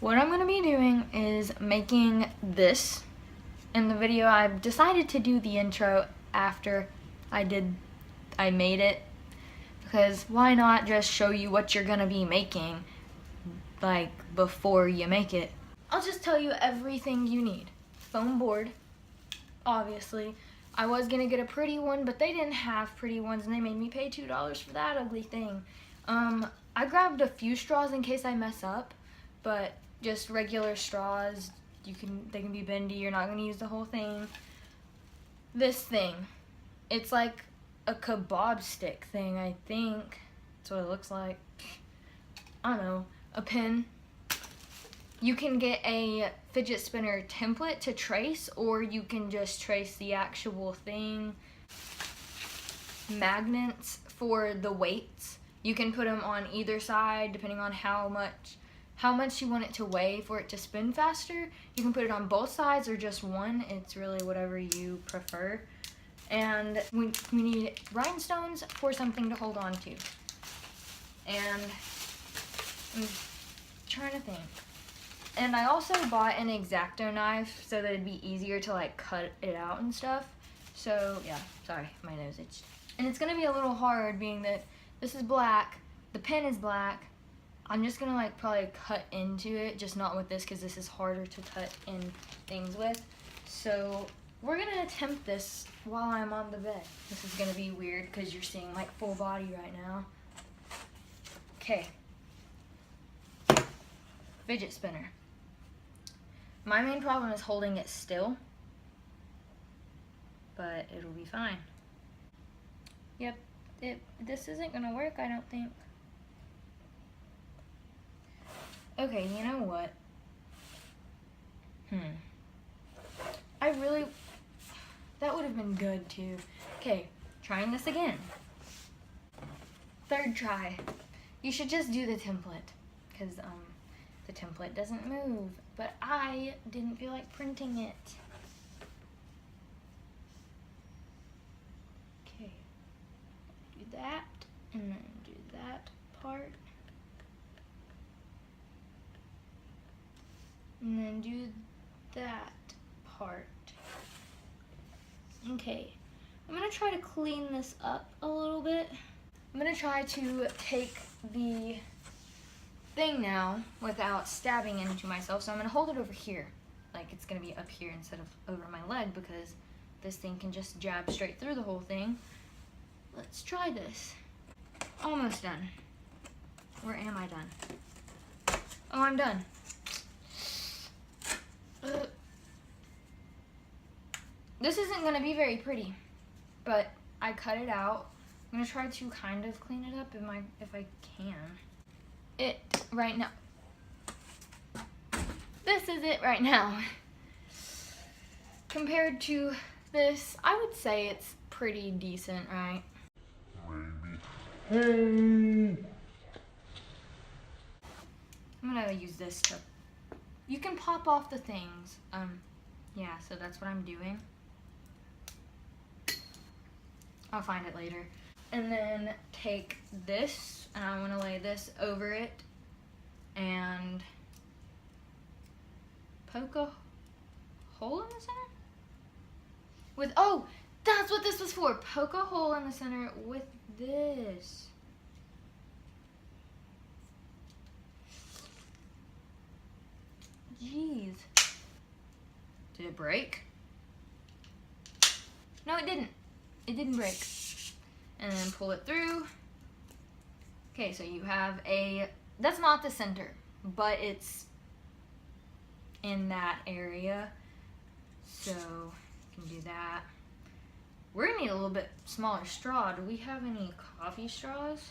What I'm gonna be doing is making this. In the video, I've decided to do the intro after I made it, because why not just show you what you're gonna be making, like, before you make it. I'll just tell you everything you need. Foam board, obviously. I was gonna get a pretty one, but they didn't have pretty ones, and they made me pay $2 for that ugly thing. I grabbed a few straws in case I mess up, but just regular straws. They can be bendy. You're not gonna use the whole thing. This thing, it's like a kebab stick thing, I think. That's what it looks like. I don't know. A pin. You can get a fidget spinner template to trace, or you can just trace the actual thing. Magnets for the weights. You can put them on either side depending on how much you want it to weigh for it to spin faster. You can put it on both sides or just one. It's really whatever you prefer. And we need rhinestones for something to hold on to. And I'm trying to think. And I also bought an X-Acto knife so that it'd be easier to like cut it out and stuff. So yeah, sorry, my nose itched. And it's gonna be a little hard being that this is black, the pen is black. I'm just gonna like probably cut into it, just not with this because this is harder to cut in things with. So we're gonna attempt this while I'm on the bed. This is gonna be weird because you're seeing like full body right now. Okay. Fidget spinner. My main problem is holding it still, but it'll be fine. Yep, this isn't gonna work, I don't think. Okay, you know what? That would have been good too. Okay, trying this again. Third try. You should just do the template, because the template doesn't move, but I didn't feel like printing it. Okay, do that, and then do that part. And then do that part. Okay, I'm gonna try to clean this up a little bit. I'm gonna try to take the thing now without stabbing into myself. So I'm gonna hold it over here. Like it's gonna be up here instead of over my leg, because this thing can just jab straight through the whole thing. Let's try this. Almost done. Or am I done? Oh, I'm done. This isn't gonna be very pretty, but I cut it out. I'm gonna try to kind of clean it up if I can. Right now. This is it right now. Compared to this, I would say it's pretty decent, right? Maybe. Hey. I'm gonna use this to. You can pop off the things. Yeah, so that's what I'm doing. I'll find it later. And then take this, and I want to lay this over it, and poke a hole in the center? Oh, that's what this was for. Poke a hole in the center with this. Jeez. Did it break? No, it didn't. It didn't break. And then pull it through. Okay, so you have that's not the center, but it's in that area. So you can do that. We're gonna need a little bit smaller straw. Do we have any coffee straws?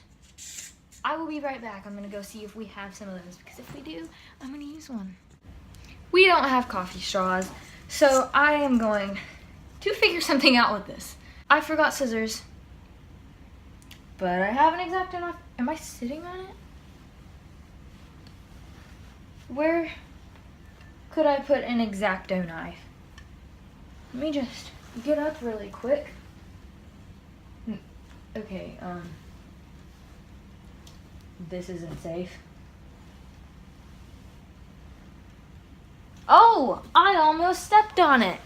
I will be right back. I'm gonna go see if we have some of those, because if we do, I'm gonna use one. We don't have coffee straws, so I am going to figure something out with this. I forgot scissors, but I have an X-Acto knife. Am I sitting on it? Where could I put an X-Acto knife? Let me just get up really quick. Okay, this isn't safe. Oh, I almost stepped on it.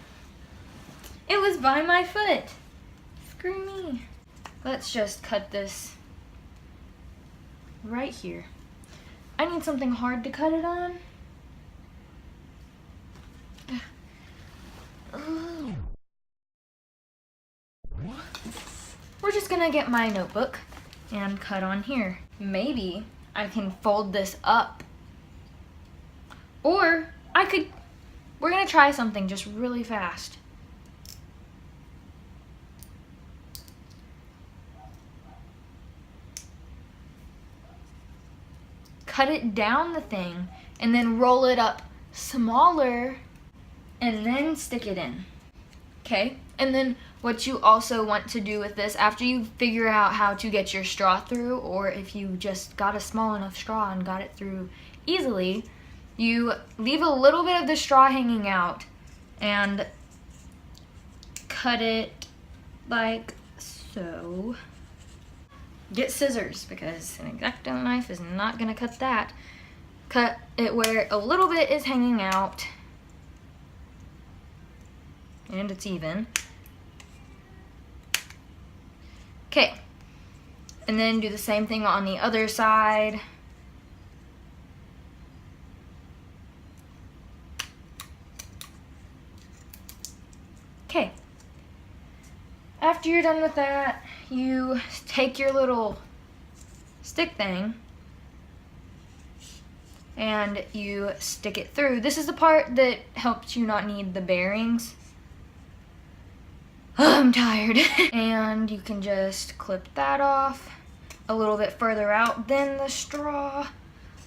It was by my foot. Screw me. Let's just cut this right here. I need something hard to cut it on. We're just gonna get my notebook and cut on here. Maybe I can fold this up. Or we're gonna try something just really fast. Cut it down the thing and then roll it up smaller and then stick it in. Okay? And then what you also want to do with this, after you figure out how to get your straw through, or if you just got a small enough straw and got it through easily, you leave a little bit of the straw hanging out and cut it like so. Get scissors, because an X-Acto knife is not gonna cut that. Cut it where a little bit is hanging out and it's even. Okay, and then do the same thing on the other side. Okay, after you're done with that, you take your little stick thing and you stick it through. This is the part that helps you not need the bearings. Oh, I'm tired. And you can just clip that off a little bit further out than the straw.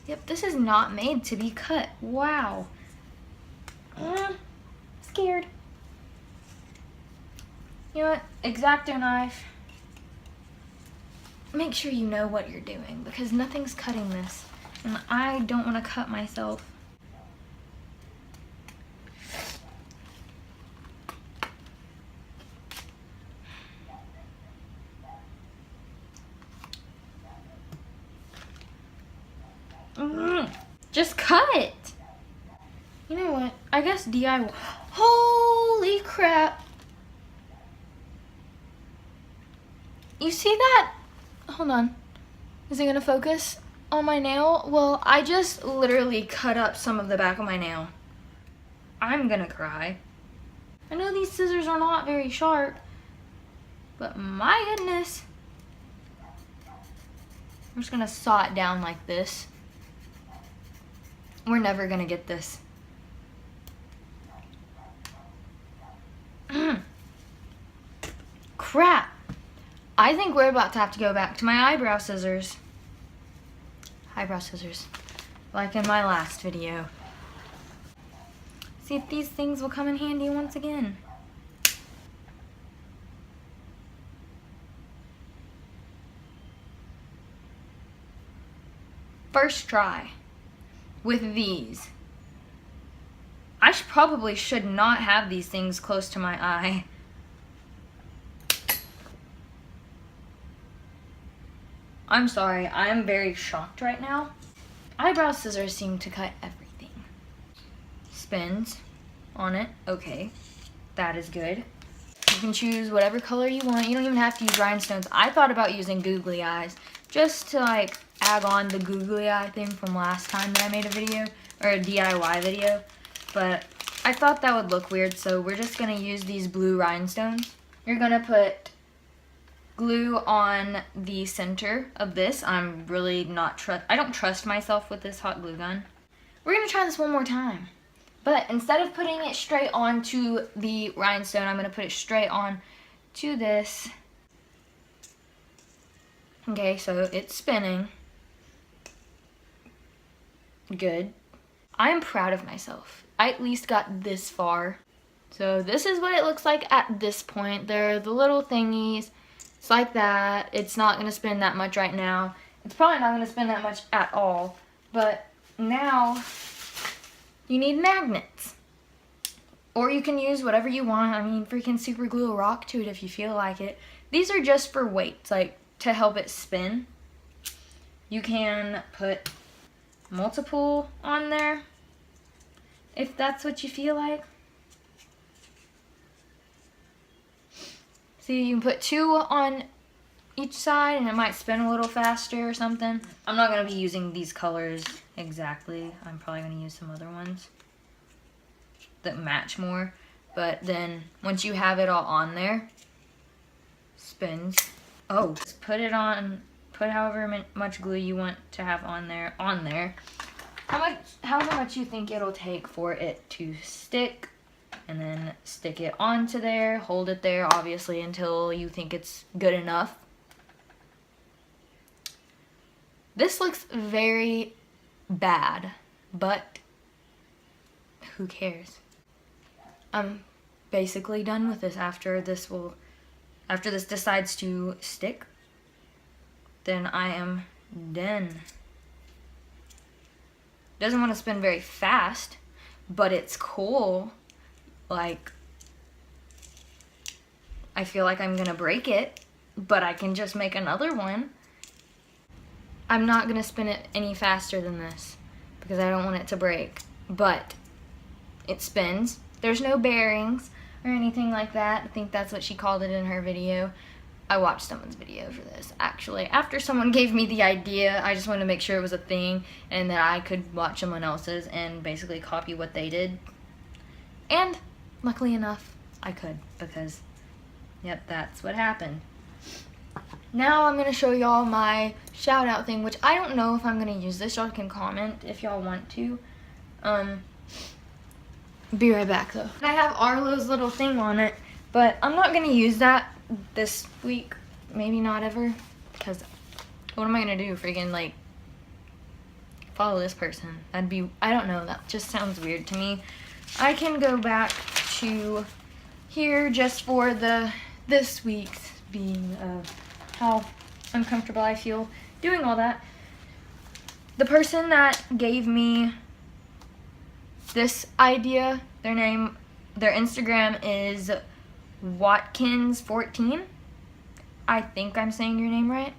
Yep, this is not made to be cut. Wow. Scared. You know what? X-Acto knife. Make sure you know what you're doing, because nothing's cutting this. And I don't want to cut myself. Just cut. You know what? I guess DIY. Holy crap. You see that? Hold on. Is it gonna focus on my nail? Well, I just literally cut up some of the back of my nail. I'm gonna cry. I know these scissors are not very sharp, but my goodness. I'm just gonna saw it down like this. We're never gonna get this. Crap. I think we're about to have to go back to my eyebrow scissors. Eyebrow scissors. Like in my last video. See if these things will come in handy once again. First try with these. I probably should not have these things close to my eye. I'm sorry, I'm very shocked right now. Eyebrow scissors seem to cut everything. Spins on it, okay, that is good. You can choose whatever color you want. You don't even have to use rhinestones. I thought about using googly eyes just to like add on the googly eye thing from last time that I made a video, or a DIY video, but I thought that would look weird, so we're just gonna use these blue rhinestones. You're gonna put glue on the center of this. I'm really not I don't trust myself with this hot glue gun. We're gonna try this one more time. But instead of putting it straight onto the rhinestone, I'm gonna put it straight on to this. Okay, so it's spinning. Good. I am proud of myself. I at least got this far. So this is what it looks like at this point. There are the little thingies. It's like that. It's not going to spin that much right now. It's probably not going to spin that much at all. But now you need magnets. Or you can use whatever you want. I mean, freaking super glue a rock to it if you feel like it. These are just for weights, like to help it spin. You can put multiple on there if that's what you feel like. See, you can put 2 on each side and it might spin a little faster or something. I'm not going to be using these colors exactly. I'm probably going to use some other ones that match more. But then once you have it all on there, spins. Oh, just put it on, put however much glue you want to have on there. However much you think it'll take for it to stick. And then stick it onto there, hold it there obviously until you think it's good enough. This looks very bad, but who cares? I'm basically done with this. After this decides to stick, then I am done. Doesn't want to spin very fast, but it's cool. Like, I feel like I'm gonna break it, but I can just make another one. I'm not gonna spin it any faster than this because I don't want it to break, but it spins. There's no bearings or anything like that. I think that's what she called it in her video. I watched someone's video for this, actually. After someone gave me the idea, I just wanted to make sure it was a thing and that I could watch someone else's and basically copy what they did. And luckily enough, I could, because, yep, that's what happened. Now I'm going to show y'all my shout out thing, which I don't know if I'm going to use this. Y'all can comment if y'all want to. Be right back, though. I have Arlo's little thing on it, but I'm not going to use that this week. Maybe not ever, because what am I going to do? Freaking, like, follow this person? That'd be, I don't know, that just sounds weird to me. I can go back to here just for this week's being of how uncomfortable I feel doing all that. The person that gave me this idea, their Instagram is Watkins14. I think I'm saying your name right.